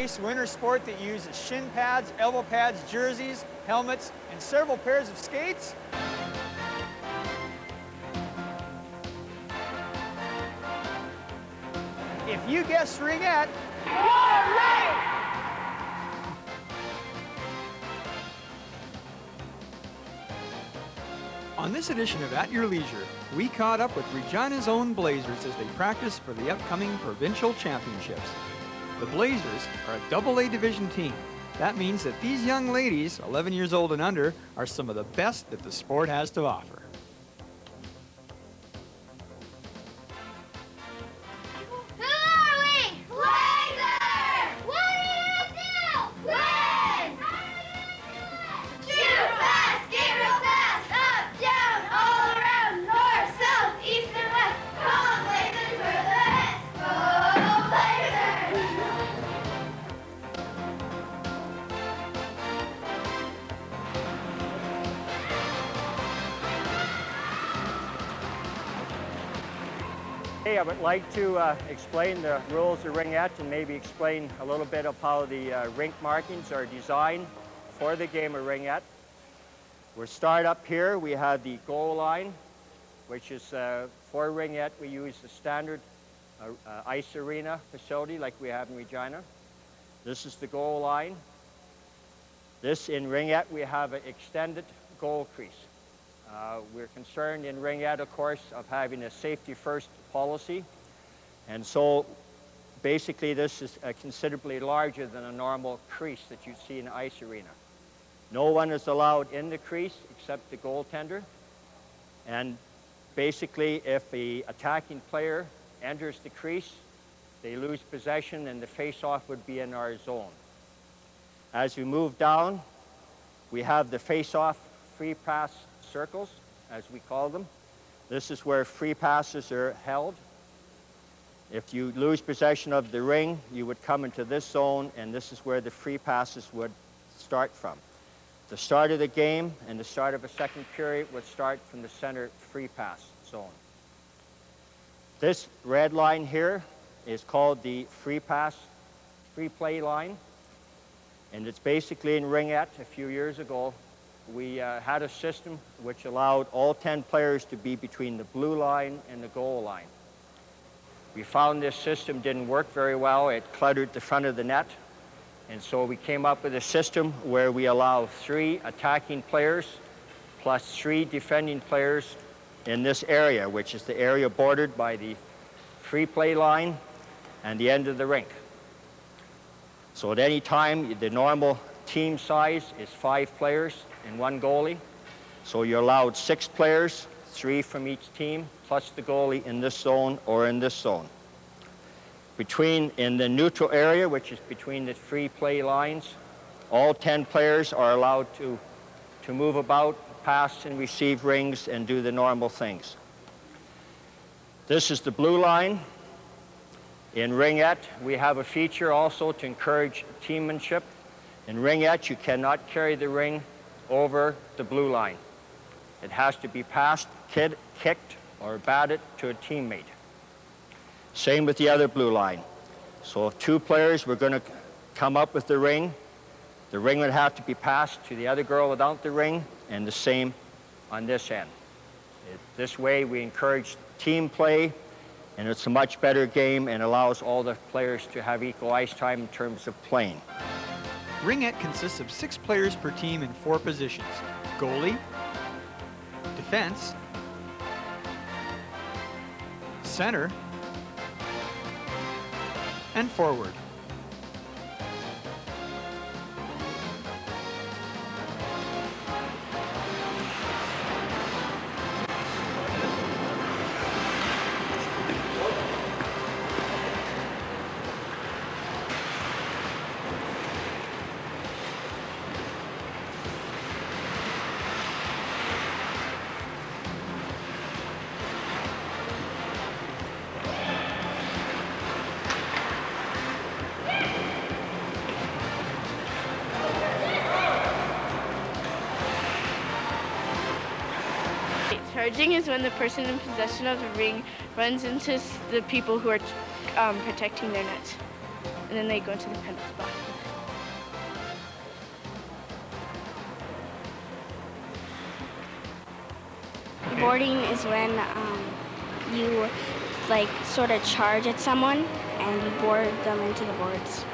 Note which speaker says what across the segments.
Speaker 1: fast-paced winter sport that uses shin pads, elbow pads, jerseys, helmets, and several pairs of skates? If you guessed Ringette, you're right! On this edition of At Your Leisure, we caught up with Regina's own Blazers as they practice for the upcoming provincial championships. The Blazers are a AA division team. That means that these young ladies, 11 years old and under, are some of the best that the sport has to offer.
Speaker 2: Hey, I would like to explain the rules of Ringette and maybe explain a little bit of how the rink markings are designed for the game of Ringette. We'll start up here. We have the goal line, which is for Ringette. We use the standard ice arena facility like we have in Regina. This is the goal line. This in Ringette, we have an extended goal crease. We're concerned in Ringette, of course, of having a safety-first policy. And so basically this is considerably larger than a normal crease that you see in an ice arena. No one is allowed in the crease except the goaltender. And basically if the attacking player enters the crease, they lose possession and the face-off would be in our zone. As we move down, we have the face-off free pass circles, as we call them. This is where free passes are held. If you lose possession of the ring, you would come into this zone, and this is where the free passes would start from. The start of the game and the start of a second period would start from the center free pass zone. This red line here is called the free play line, and it's basically in Ringette a few years ago. We had a system which allowed all 10 players to be between the blue line and the goal line. We found this system didn't work very well. It cluttered the front of the net. And so we came up with a system where we allow 3 attacking players plus 3 defending players in this area, which is the area bordered by the free play line and the end of the rink. So at any time, the normal team size is 5 players and 1 goalie. So you're allowed 6 players, 3 from each team, plus the goalie in this zone or in this zone. In the neutral area, which is between the free play lines, all 10 players are allowed to move about, pass and receive rings, and do the normal things. This is the blue line. In Ringette, we have a feature also to encourage teammanship. In Ringette, you cannot carry the ring over the blue line. It has to be passed, kicked, or batted to a teammate. Same with the other blue line. So if 2 players were going to come up with the ring would have to be passed to the other girl without the ring, and the same on this end. This way we encourage team play, and it's a much better game and allows all the players to have equal ice time in terms of playing.
Speaker 1: Ringette consists of 6 players per team in 4 positions: goalie, defense, center, and forward.
Speaker 3: Charging is when the person in possession of the ring runs into the people who are protecting their net. and then they go into the penalty box.
Speaker 4: Boarding is when you like sort of charge at someone and you board them into the boards.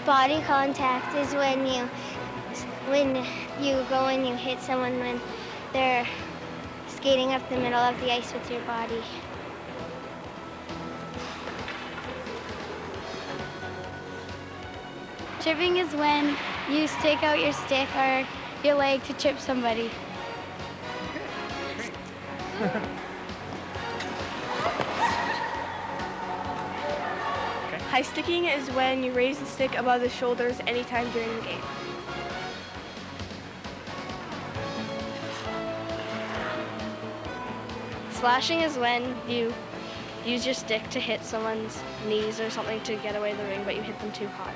Speaker 5: Body contact is when you go and you hit someone when they're skating up the middle of the ice with your body.
Speaker 4: Chipping is when you stick out your stick or your leg to chip somebody.
Speaker 3: High sticking is when you raise the stick above the shoulders anytime during the game.
Speaker 4: Slashing is when you use your stick to hit someone's knees or something to get away the ring, but you hit them too hard.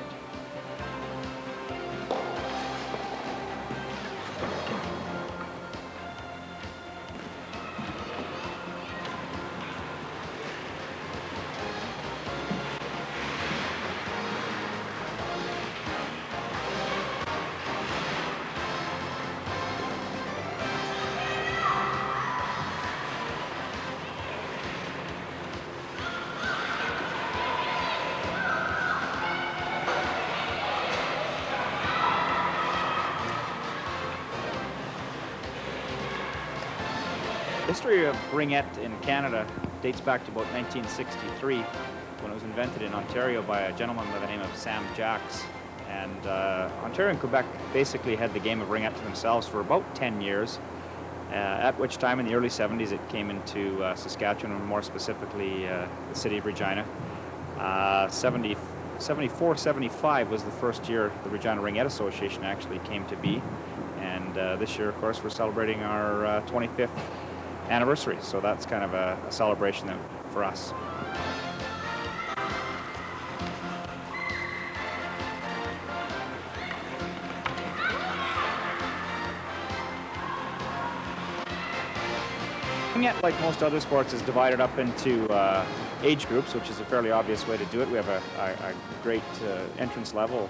Speaker 6: The history of ringette in Canada dates back to about 1963 when it was invented in Ontario by a gentleman by the name of Sam Jacks. And Ontario and Quebec basically had the game of ringette to themselves for about 10 years, at which time in the early 70s it came into Saskatchewan, and more specifically the city of Regina. 74, 75 was the first year the Regina Ringette Association actually came to be. And this year, of course, we're celebrating our 25th anniversary, so that's kind of a celebration for us. Ringette, like most other sports, is divided up into age groups, which is a fairly obvious way to do it. We have a great entrance level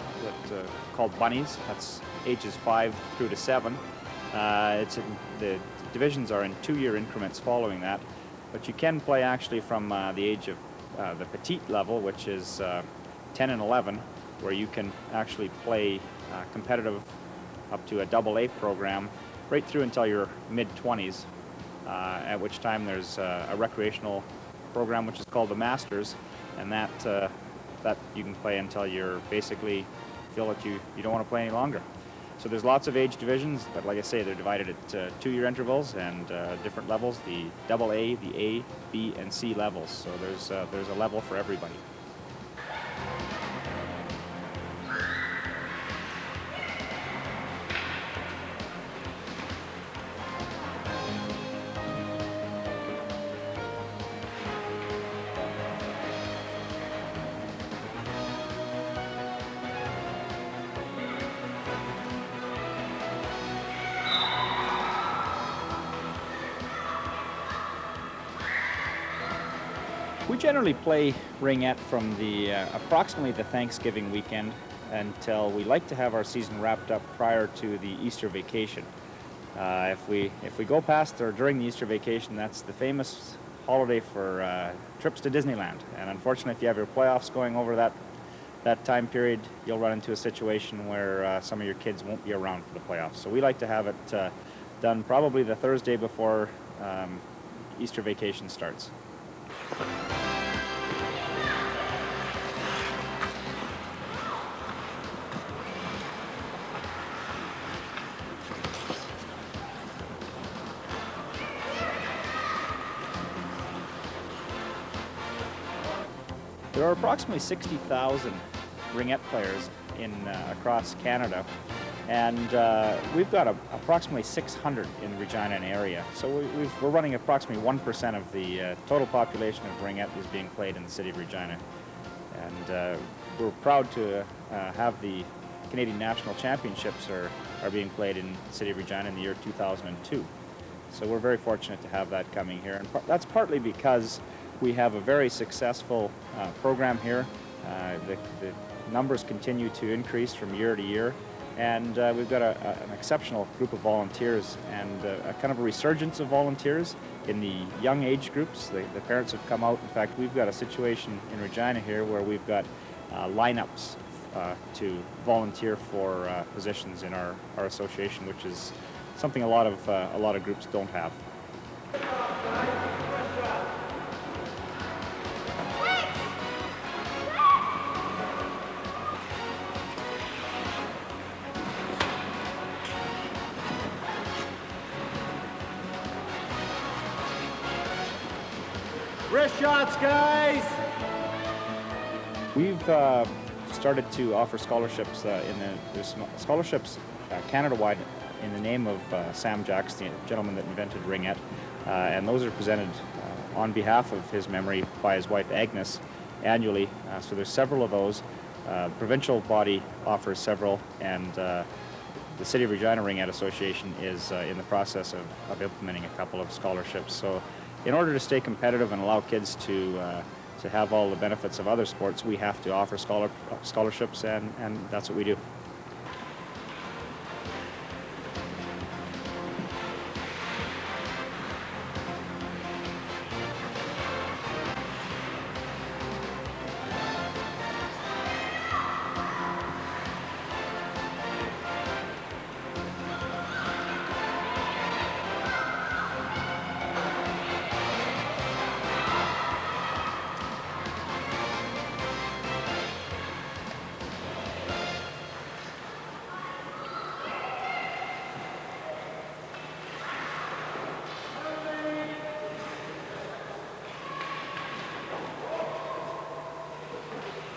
Speaker 6: called bunnies. That's ages 5 through to 7. The divisions are in 2-year increments following that, but you can play actually from the age of the Petite level, which is 10 and 11, where you can actually play competitive up to a AA program right through until your mid-20s, at which time there's a recreational program which is called the Masters, and that you can play until you're basically feel that you don't want to play any longer. So there's lots of age divisions, but like I say, they're divided at 2-year intervals and different levels, the AA, the A, B, and C levels. So there's a level for everybody. We generally play ringette from the approximately the Thanksgiving weekend until we like to have our season wrapped up prior to the Easter vacation. If we go past or during the Easter vacation, that's the famous holiday for trips to Disneyland. And unfortunately, if you have your playoffs going over that time period, you'll run into a situation where some of your kids won't be around for the playoffs. So we like to have it done probably the Thursday before Easter vacation starts. There are approximately 60,000 ringette players across Canada, and we've got approximately 600 in Regina and area. So we're running approximately 1% of the total population of ringette is being played in the city of Regina. And we're proud to have the Canadian National Championships are being played in the city of Regina in the year 2002. So we're very fortunate to have that coming here, and that's partly because We have a very successful program here. The numbers continue to increase from year to year, and we've got an exceptional group of volunteers and a kind of a resurgence of volunteers in the young age groups. The parents have come out. In fact, we've got a situation in Regina here where we've got lineups to volunteer for positions in our association, which is something a lot of groups don't have.
Speaker 7: Wrist shots, guys!
Speaker 6: We've started to offer scholarships there's scholarships Canada-wide in the name of Sam Jacks, the gentleman that invented Ringette, and those are presented on behalf of his memory by his wife Agnes annually. So there's several of those. Provincial body offers several, and the City of Regina Ringette Association is in the process of implementing a couple of scholarships. So in order to stay competitive and allow kids to have all the benefits of other sports, we have to offer scholarships, and that's what we do.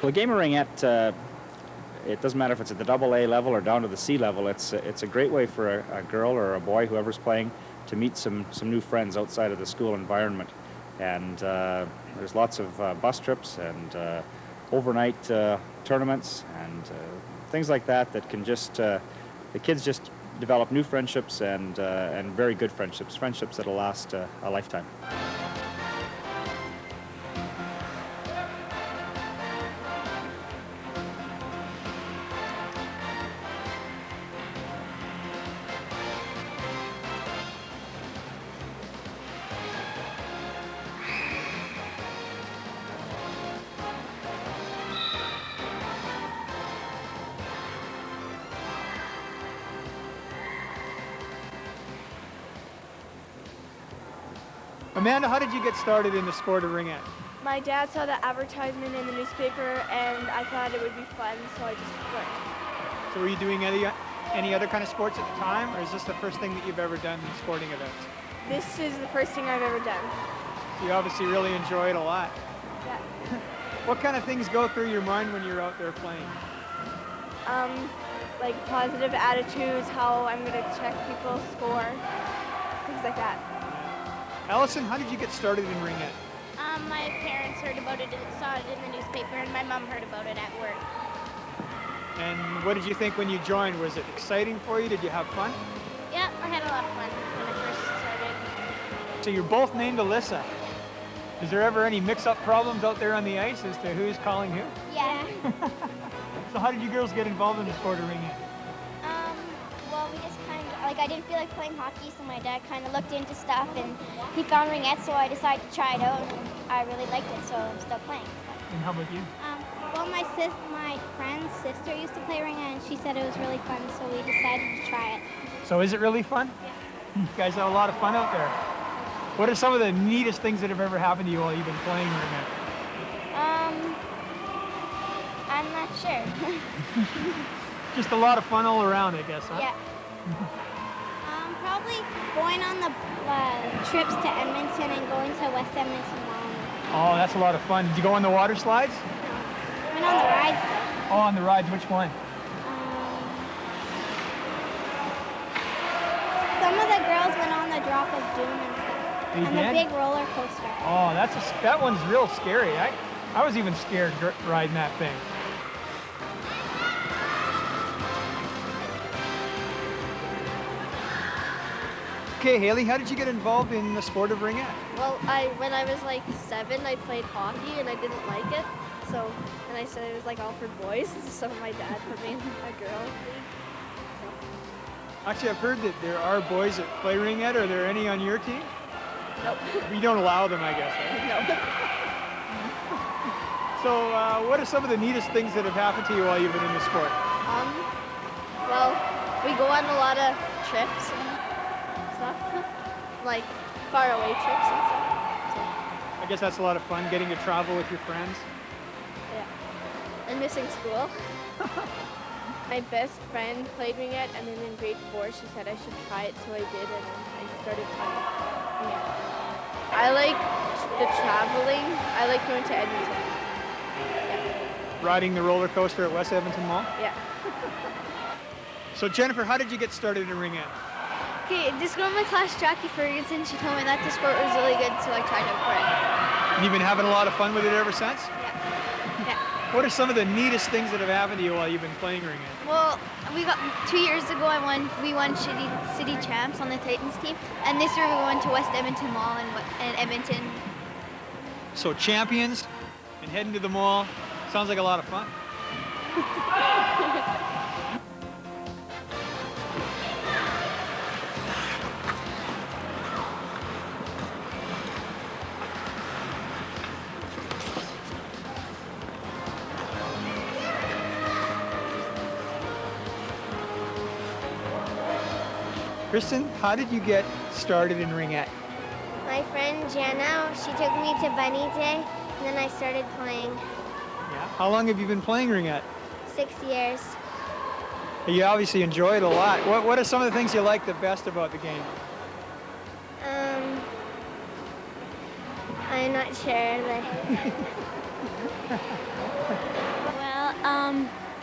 Speaker 6: Well, the game of Ringette, it doesn't matter if it's at the AA level or down to the C level. It's a great way for a girl or a boy, whoever's playing, to meet some new friends outside of the school environment. And there's lots of bus trips and overnight tournaments and things like that can just the kids just develop new friendships and very good friendships that'll last a lifetime.
Speaker 1: Amanda, how did you get started in the sport of ringette?
Speaker 3: My dad saw the advertisement in the newspaper, and I thought it would be fun, so I just went.
Speaker 1: So were you doing any other kind of sports at the time, or is this the first thing that you've ever done in sporting events?
Speaker 3: This is the first thing I've ever done.
Speaker 1: So you obviously really enjoy it a lot.
Speaker 3: Yeah.
Speaker 1: What kind of things go through your mind when you're out there playing?
Speaker 3: Like positive attitudes, how I'm going to check people's score, things like that.
Speaker 1: Allison, how did you get started in ringette?
Speaker 5: My parents heard about it and saw it in the newspaper, and my mom heard about it at work.
Speaker 1: And what did you think when you joined? Was it exciting for you? Did you have fun?
Speaker 5: Yeah, I had a lot of fun when I first started.
Speaker 1: So you're both named Alyssa. Is there ever any mix-up problems out there on the ice as to who's calling who?
Speaker 5: Yeah.
Speaker 1: So how did you girls get involved in the sport of ringette?
Speaker 5: Well, we just kind of, I didn't feel like playing hockey, so my dad kind of looked into stuff, and he found ringette, so I decided to try it out, and I really liked it, so I'm still playing.
Speaker 1: And how about you?
Speaker 5: Well, my friend's sister used to play ringette, and she said it was really fun, so we decided to try it.
Speaker 1: So is it really fun?
Speaker 5: Yeah.
Speaker 1: You guys have a lot of fun out there. What are some of the neatest things that have ever happened to you while you've been playing ringette?
Speaker 5: I'm not sure.
Speaker 1: Just a lot of fun all around, I guess, huh?
Speaker 5: Yeah. Probably going on the trips to Edmonton and going to West Edmonton Mall.
Speaker 1: Oh, that's a lot of fun. Did you go on the water slides?
Speaker 5: No. Went on the rides though.
Speaker 1: Oh, on the rides. Which one?
Speaker 5: Some of the girls went on the drop of doom and stuff.
Speaker 1: They
Speaker 5: and
Speaker 1: did?
Speaker 5: the big roller coaster.
Speaker 1: Oh, that one's real scary. I was even scared riding that thing. Okay, Haley, how did you get involved in the sport of ringette?
Speaker 3: Well, when I was like 7, I played hockey and I didn't like it. So, and I said it was like all for boys. So my dad put me in a girl league.
Speaker 1: Actually, I've heard that there are boys that play ringette. Are there any on your team?
Speaker 3: Nope.
Speaker 1: You don't allow them, I guess, right?
Speaker 3: No.
Speaker 1: So, what are some of the neatest things that have happened to you while you've been in the sport?
Speaker 3: Well, we go on a lot of trips and stuff, like faraway trips and stuff. So,
Speaker 1: I guess that's a lot of fun, getting to travel with your friends.
Speaker 3: yeah. And missing school. My best friend played ringette, and then in grade 4 she said I should try it, so I did, and I started playing ringette. I like the traveling. I like going to Edmonton.
Speaker 1: Riding the roller coaster at West Edmonton Mall?
Speaker 3: Yeah.
Speaker 1: So Jennifer, how did you get started in ringette?
Speaker 3: Okay, this girl in my class, Jackie Ferguson, she told me that the sport was really good, so I tried out for it.
Speaker 1: And you've been having a lot of fun with it ever since?
Speaker 3: Yeah.
Speaker 1: What are some of the neatest things that have happened to you while you've been playing ringette?
Speaker 5: Well, 2 years ago we won city champs on the Titans team, and this year we went to West Edmonton Mall in Edmonton.
Speaker 1: So champions and heading to the mall, sounds like a lot of fun. Kristen, how did you get started in ringette?
Speaker 8: My friend Jana, she took me to Bunny Day, and then I started playing.
Speaker 1: Yeah. How long have you been playing ringette?
Speaker 8: 6 years.
Speaker 1: You obviously enjoy it a lot. What are some of the things you like the best about the game?
Speaker 8: I'm not sure.
Speaker 4: Well,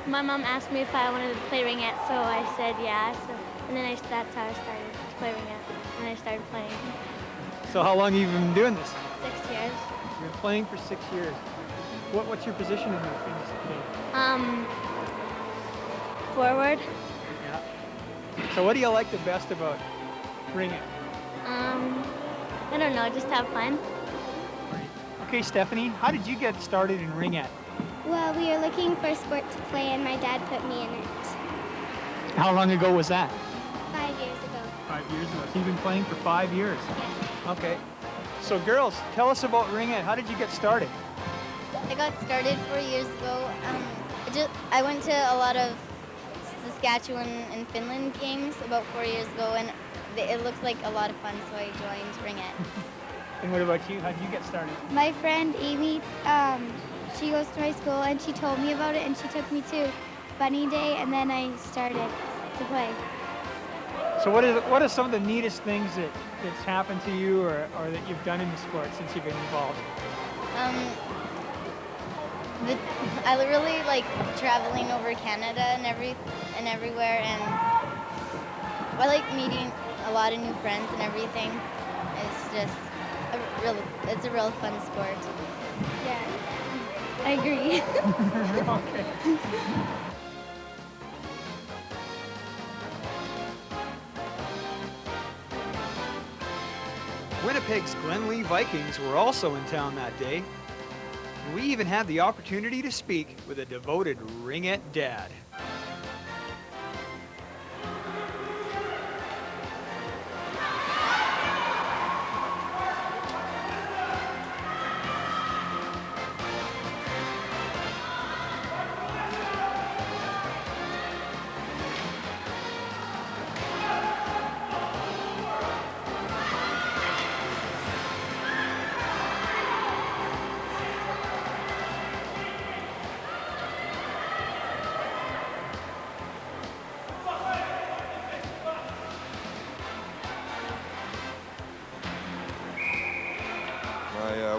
Speaker 4: my mom asked me if I wanted to play ringette, so I said yeah. And then that's how I started to play ringette, and I started playing.
Speaker 1: So how long have you been doing this?
Speaker 4: 6 years.
Speaker 1: You've been playing for 6 years. What's your position in this game?
Speaker 4: Forward.
Speaker 1: Yeah. So what do you like the best about ringette?
Speaker 4: I don't know, just have fun.
Speaker 1: Okay, Stephanie, how did you get started in ringette?
Speaker 8: Well, we were looking for a sport to play, and my dad put me in it.
Speaker 1: How long ago was that?
Speaker 8: 5 years ago.
Speaker 1: 5 years ago. So you've been playing for 5 years?
Speaker 8: Yeah.
Speaker 1: Okay. So girls, tell us about ringette. How did you get started?
Speaker 5: I got started 4 years ago. I went to a lot of Saskatchewan and Finland games about 4 years ago, and it looked like a lot of fun, so I joined ringette.
Speaker 1: And what about you? How did you get started?
Speaker 8: My friend Amy, she goes to my school, and she told me about it, and she took me to Bunny Day, and then I started to play.
Speaker 1: So what are some of the neatest things that's happened to you or that you've done in the sport since you've been involved?
Speaker 5: I really like traveling over Canada and everywhere, and I like meeting a lot of new friends and everything. It's just it's a real fun sport.
Speaker 8: Yeah, I agree.
Speaker 1: Okay. Winnipeg's Glenlee Vikings were also in town that day. And we even had the opportunity to speak with a devoted ringette dad.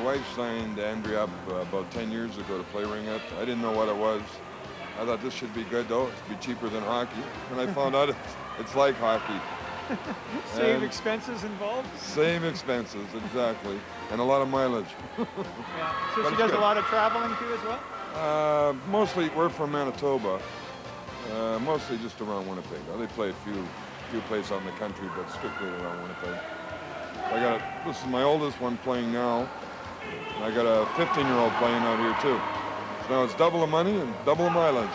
Speaker 9: My wife signed Andrea up about 10 years ago to play ringette. I didn't know what it was. I thought this should be good though, it'd be cheaper than hockey. And I found out it's like hockey.
Speaker 1: Same expenses involved?
Speaker 9: Same expenses, exactly. And a lot of mileage.
Speaker 1: Yeah. So
Speaker 9: But
Speaker 1: she
Speaker 9: it's
Speaker 1: does
Speaker 9: good.
Speaker 1: a lot of traveling too as well?
Speaker 9: Mostly, we're from Manitoba. Mostly just around Winnipeg. They play a few places out in the country, but strictly around Winnipeg. This is my oldest one playing now, and I got a 15-year-old playing out here too. So now it's double the money and double the mileage.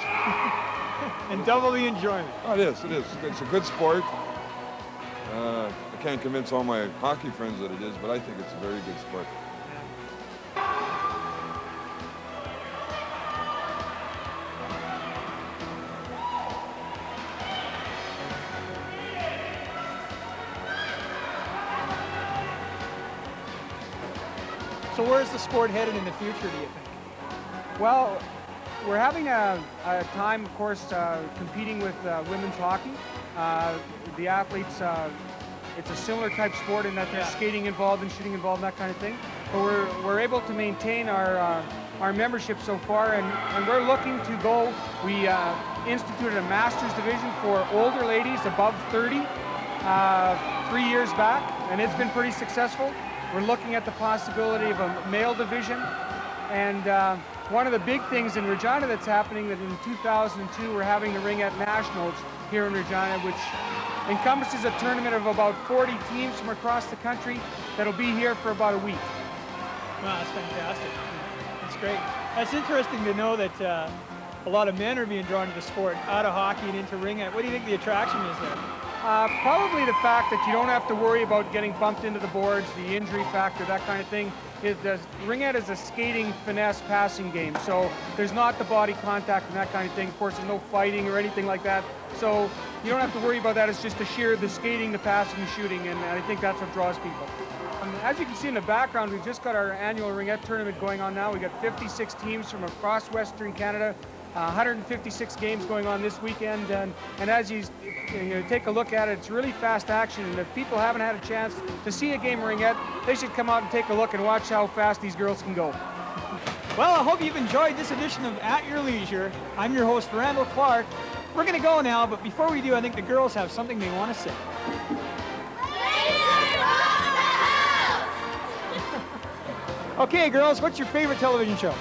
Speaker 1: And double the enjoyment.
Speaker 9: Oh, it is. It's a good sport. I can't convince all my hockey friends that it is, but I think it's a very good sport.
Speaker 1: So where's the sport headed in the future, do you think?
Speaker 10: Well, we're having a time, of course, competing with women's hockey. The athletes, it's a similar type sport in that there's skating involved and shooting involved and that kind of thing. But we're able to maintain our membership so far, and we're looking to go. We instituted a master's division for older ladies above 30 3 years back, and it's been pretty successful. We're looking at the possibility of a male division, and one of the big things in Regina that's happening that in 2002 we're having the Ringette Nationals here in Regina, which encompasses a tournament of about 40 teams from across the country that'll be here for about a week.
Speaker 1: Wow, that's fantastic. That's great. That's interesting to know that a lot of men are being drawn to the sport out of hockey and into Ringette. What do you think the attraction is there?
Speaker 10: Probably the fact that you don't have to worry about getting bumped into the boards, the injury factor, that kind of thing. Ringette is a skating, finesse, passing game, so there's not the body contact and that kind of thing. Of course, there's no fighting or anything like that, so you don't have to worry about that. It's just the skating, the passing, the shooting, and I think that's what draws people. As you can see in the background, we've just got our annual Ringette tournament going on now. We've got 56 teams from across Western Canada, 156 games going on this weekend, and as you take a look at it, it's really fast action, and if people haven't had a chance to see a game of Ringette, they should come out and take a look and watch how fast these girls can go.
Speaker 1: Well, I hope you've enjoyed this edition of At Your Leisure. I'm your host, Randall Clark. We're going to go now, but before we do, I think the girls have something they want to say. Okay, girls, what's your favorite television show?